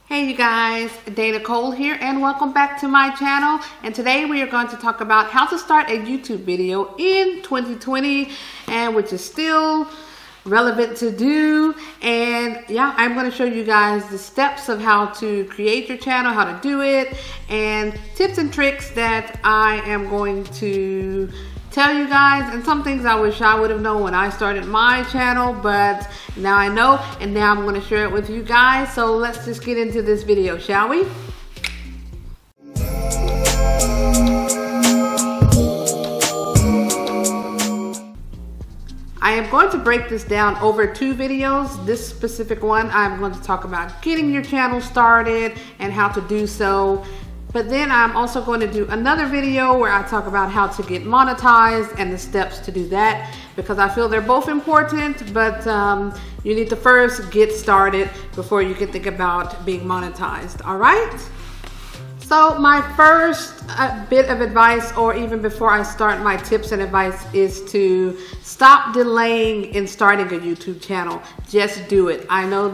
Hey you guys, Dana Cole here and welcome back to my channel. And today we are going to talk about how to start a YouTube video in 2020, and which is still relevant to do. And yeah, I'm going to show you guys the steps of how to create your channel, how to do it, and tips and tricks that I am going to tell you guys, and some things I wish I would have known when I started my channel, but now I know, and now I'm going to share it with you guys. So let's just get into this video, shall we? I am going to break this down over 2 videos. This specific one, I'm going to talk about getting your channel started and how to do so. But then I'm also going to do another video where I talk about how to get monetized and the steps to do that, because I feel they're both important, but you need to first get started before you can think about being monetized, all right? So my first bit of advice, or even before I start my tips and advice, is to stop delaying in starting a YouTube channel. Just do it. I know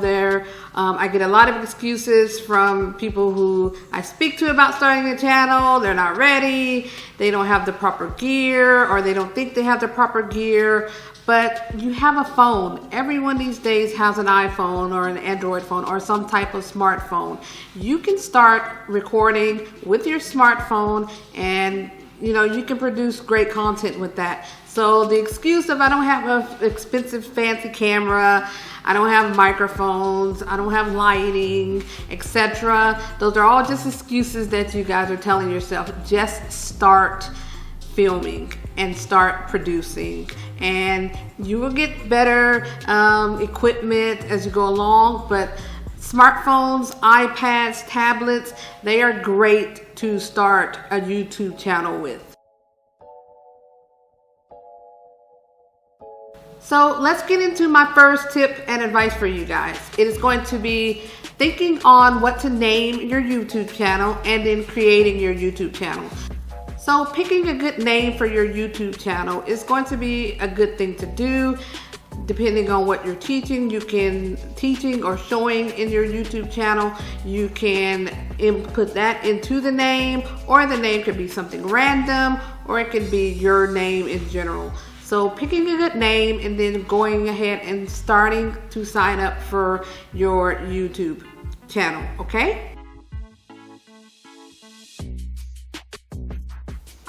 I get a lot of excuses from people who I speak to about starting a channel. They're not ready, they don't have the proper gear, or they don't think they have the proper gear. But you have a phone. Everyone these days has an iPhone or an Android phone or some type of smartphone. You can start recording with your smartphone, and you can produce great content with that. So the excuse of I don't have an expensive fancy camera, I don't have microphones, I don't have lighting, etc., those are all just excuses that you guys are telling yourself. Just start filming and start producing, and you will get better equipment as you go along. But smartphones, iPads, tablets, they are great to start a YouTube channel with. So let's get into my first tip and advice for you guys. It is going to be thinking on what to name your YouTube channel and then creating your YouTube channel. So picking a good name for your YouTube channel is going to be a good thing to do. Depending on what you're teaching or showing in your YouTube channel, you can input that into the name, or the name could be something random, or it could be your name in general. So picking a good name and then going ahead and starting to sign up for your YouTube channel, okay?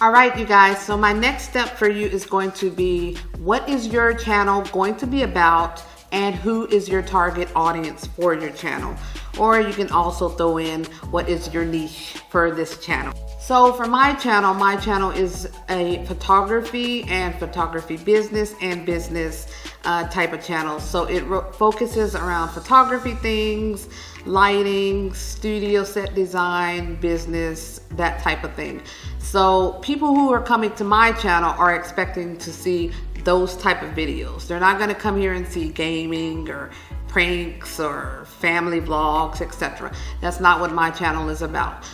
All right, you guys, so my next step for you is going to be, what is your channel going to be about, and who is your target audience for your channel? Or you can also throw in, what is your niche for this channel? So for my channel is a photography and photography business and business type of channel. So it focuses around photography things, lighting, studio set design, business, that type of thing. So people who are coming to my channel are expecting to see those type of videos. They're not going to come here and see gaming or pranks or family vlogs, etc. That's not what my channel is about.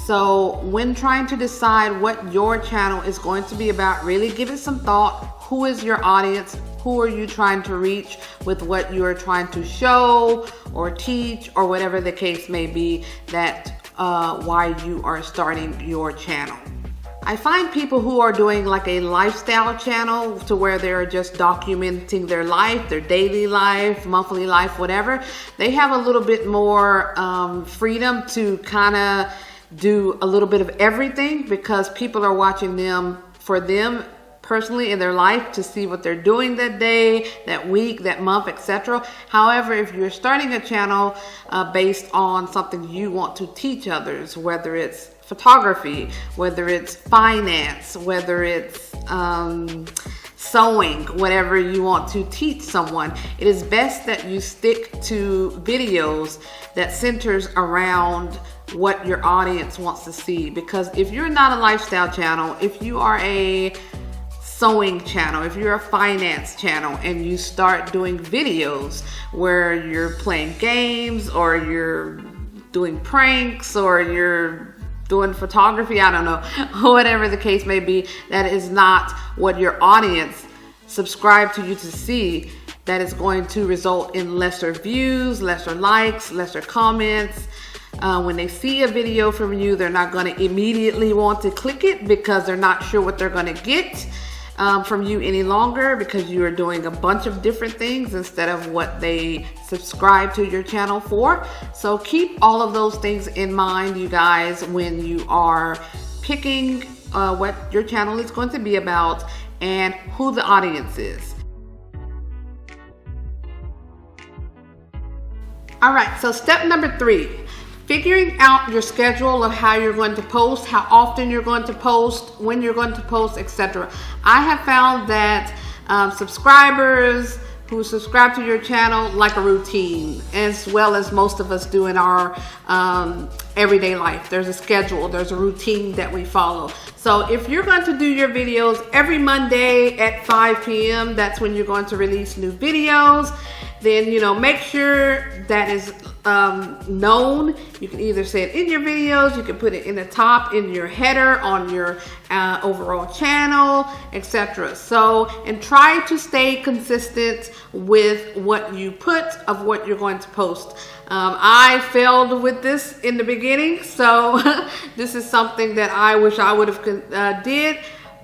So when trying to decide what your channel is going to be about, really give it some thought. Who is your audience? Who are you trying to reach with what you are trying to show or teach, or whatever the case may be, that why you are starting your channel. I find people who are doing like a lifestyle channel, to where they're just documenting their life, their daily life, monthly life, whatever, they have a little bit more freedom to kind of do a little bit of everything, because people are watching them for them personally in their life, to see what they're doing that day, that week, that month, etc. However, if you're starting a channel based on something you want to teach others, whether it's photography, whether it's finance, whether it's sewing, whatever you want to teach someone, it is best that you stick to videos that centers around what your audience wants to see. Because if you're not a lifestyle channel, if you are a sewing channel, if you're a finance channel, and you start doing videos where you're playing games, or you're doing pranks, or you're doing photography, I don't know, whatever the case may be, that is not what your audience subscribe to you to see. That is going to result in lesser views, lesser likes, lesser comments, When they see a video from you, they're not going to immediately want to click it because they're not sure what they're going to get from you any longer, because you are doing a bunch of different things instead of what they subscribe to your channel for. So keep all of those things in mind, you guys, when you are picking what your channel is going to be about and who the audience is. All right, so step number 3, figuring out your schedule of how you're going to post, how often you're going to post, when you're going to post, etc. I have found that subscribers who subscribe to your channel like a routine, as well as most of us do in our everyday life. There's a schedule, there's a routine that we follow. So if you're going to do your videos every Monday at 5 p.m., that's when you're going to release new videos. Then, make sure that is known. You can either say it in your videos, you can put it in the top, in your header, on your overall channel, etc. So, and try to stay consistent with what you put of what you're going to post. I failed with this in the beginning, so this is something that I wish I would have did,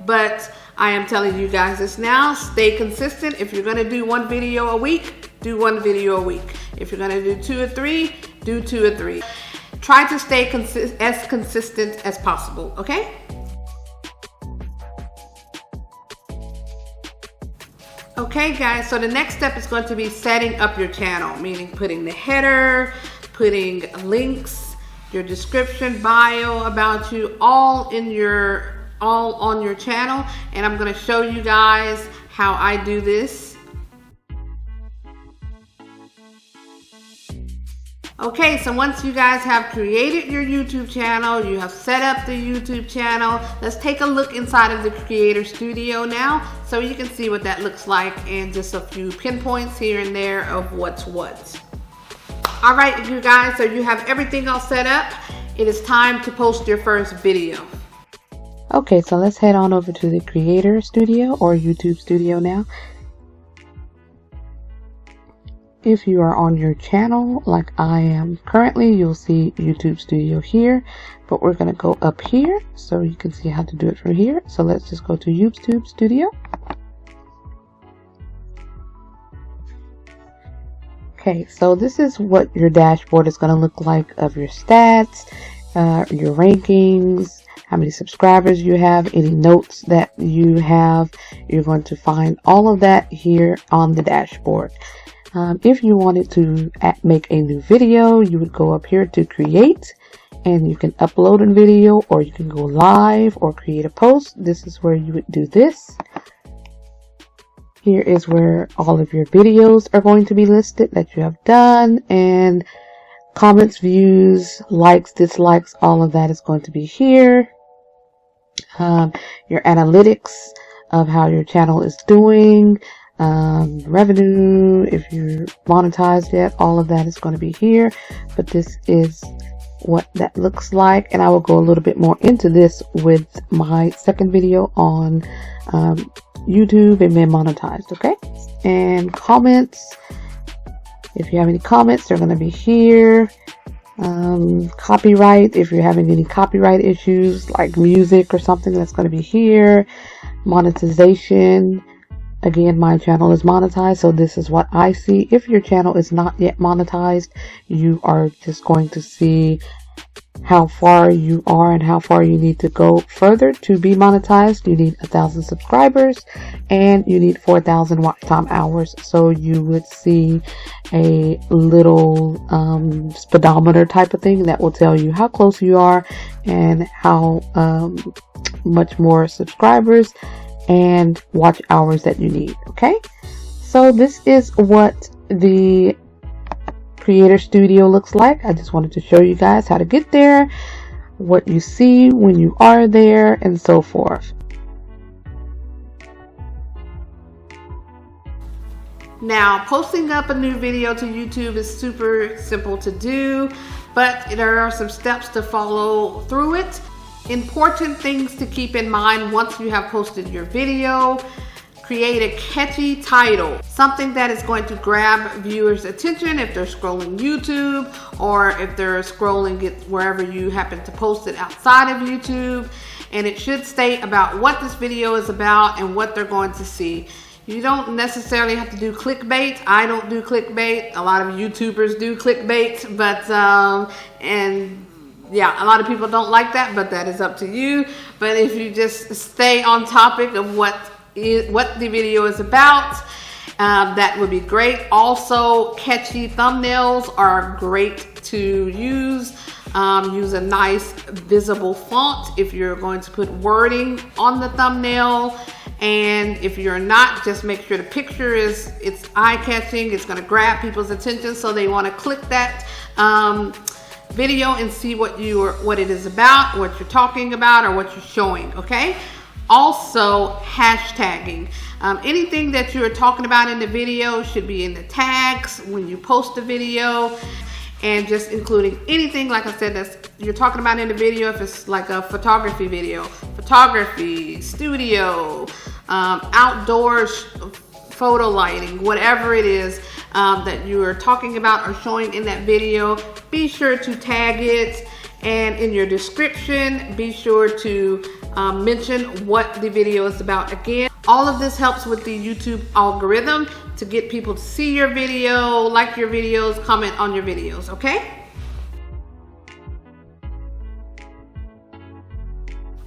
but I am telling you guys this now. Stay consistent. If you're going to do one video a week, do one video a week. If you're going to do 2 or 3, do 2 or 3. Try to stay as consistent as possible, okay? Okay, guys, so the next step is going to be setting up your channel, meaning putting the header, putting links, your description, bio about you, all on your channel. And I'm going to show you guys how I do this. Okay, so once you guys have created your YouTube channel, you have set up the YouTube channel, let's take a look inside of the Creator Studio now so you can see what that looks like and just a few pinpoints here and there of what's what. All right, you guys, so you have everything all set up. It is time to post your first video. Okay, so let's head on over to the Creator Studio or YouTube Studio now. If you are on your channel like I am currently, you'll see YouTube Studio here, but we're going to go up here so you can see how to do it from here. So let's just go to YouTube Studio. Okay, so this is what your dashboard is going to look like of your stats, your rankings, how many subscribers you have, any notes that you have. You're going to find all of that here on the dashboard. If you wanted to make a new video, you would go up here to create, and you can upload a video, or you can go live or create a post. This is where you would do this. Here is where all of your videos are going to be listed that you have done, and comments, views, likes, dislikes, all of that is going to be here. Your analytics of how your channel is doing. Revenue, if you're monetized yet, all of that is going to be here, but this is what that looks like, and I will go a little bit more into this with my second video on YouTube and being monetized. Okay, and comments, if you have any comments, they're going to be here. Copyright, if you're having any copyright issues like music or something, that's going to be here. Monetization, again, my channel is monetized, so this is what I see. If your channel is not yet monetized, you are just going to see how far you are and how far you need to go further to be monetized. You need 1,000 subscribers and you need 4,000 watch time hours. So you would see a little speedometer type of thing that will tell you how close you are and how much more subscribers and watch hours that you need. Okay, so this is what the Creator Studio looks like. I just wanted to show you guys how to get there, what you see when you are there, and so forth. Now, posting up a new video to YouTube is super simple to do, but there are some steps to follow through it. Important things to keep in mind once you have posted your video. create a catchy title, something that is going to grab viewers' attention if they're scrolling YouTube or if they're scrolling it wherever you happen to post it outside of YouTube. And it should state about what this video is about and what they're going to see. You don't necessarily have to do clickbait. I don't do clickbait. A lot of YouTubers do clickbait, but and yeah, a lot of people don't like that, but that is up to you. But if you just stay on topic of what the video is about, that would be great. Also, catchy thumbnails are great to use. Use a nice visible font if you're going to put wording on the thumbnail. And if you're not, just make sure the picture it's eye-catching. It's going to grab people's attention, so they want to click that video and see what it is about, what you're talking about, or what you're showing. Okay. Also, hashtagging. Anything that you're talking about in the video should be in the tags when you post the video, and just including anything, like I said, that's you're talking about in the video. If it's like a photography video, photography, studio, outdoors, photo lighting, whatever it is that you are talking about or showing in that video, be sure to tag it. And in your description, be sure to mention what the video is about. Again, all of this helps with the YouTube algorithm to get people to see your video, like your videos, comment on your videos, okay?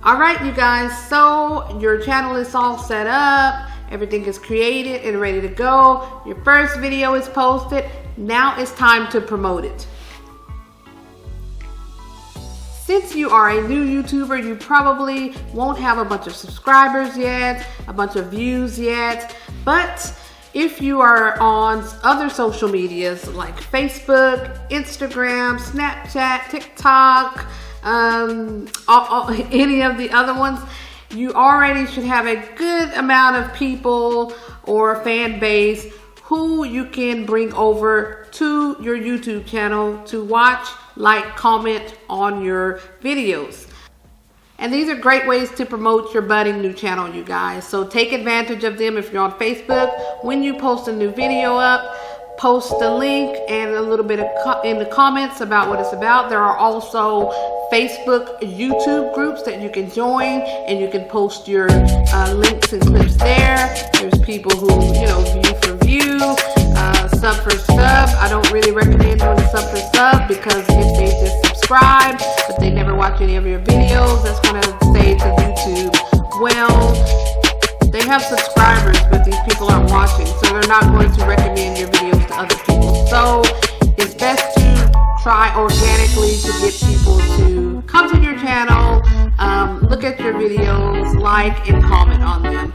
All right, you guys, so your channel is all set up. Everything is created and ready to go. Your first video is posted. Now it's time to promote it. Since you are a new YouTuber, you probably won't have a bunch of subscribers yet, a bunch of views yet, but if you are on other social medias like Facebook, Instagram, Snapchat, TikTok, any of the other ones, you already should have a good amount of people or fan base who you can bring over to your YouTube channel to watch, like, comment on your videos. And these are great ways to promote your budding new channel, you guys. So take advantage of them. If you're on Facebook, when you post a new video up, post the link and a little bit in the comments about what it's about. There are also Facebook, YouTube groups that you can join, and you can post your links and clips there. There's people who, view for view, sub for sub. I don't really recommend doing sub for sub, because if they just subscribe but they never watch any of your videos, that's going to say to YouTube, well, they have subscribers, but these people aren't watching, so they're not going to recommend your videos to other people. So it's best to try organically to get people to come to your channel, look at your videos, like and comment on them.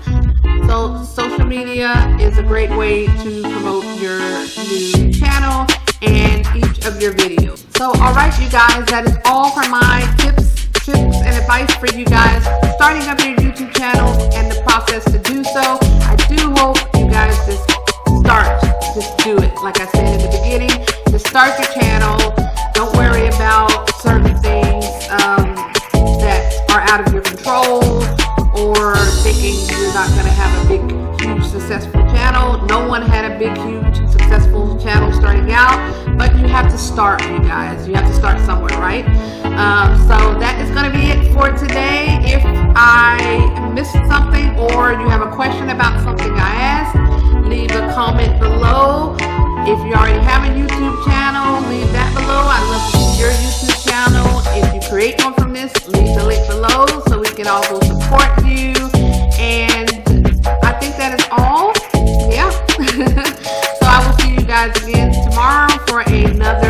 So social media is a great way to promote your new channel and each of your videos. So alright, you guys, that is all for my tips and advice for you guys starting up your YouTube channel and the process to do so. I do hope you guys just do it. Like I said in the beginning, just start your channel. Don't worry about certain things that are out of your control, or thinking you're not going to have a big, huge, successful channel. No one had a big, huge, successful channel starting out, but you have to start, you guys. You have to start somewhere, right? So that is going to be it for today. If I missed something or you have a question about something I asked, leave a comment below. If you already have a YouTube channel, leave that below. I'd love to see your YouTube channel. If you create one from this, leave the link below so we can all go support you. And I think that is all. Yeah. So I will see you guys again tomorrow for another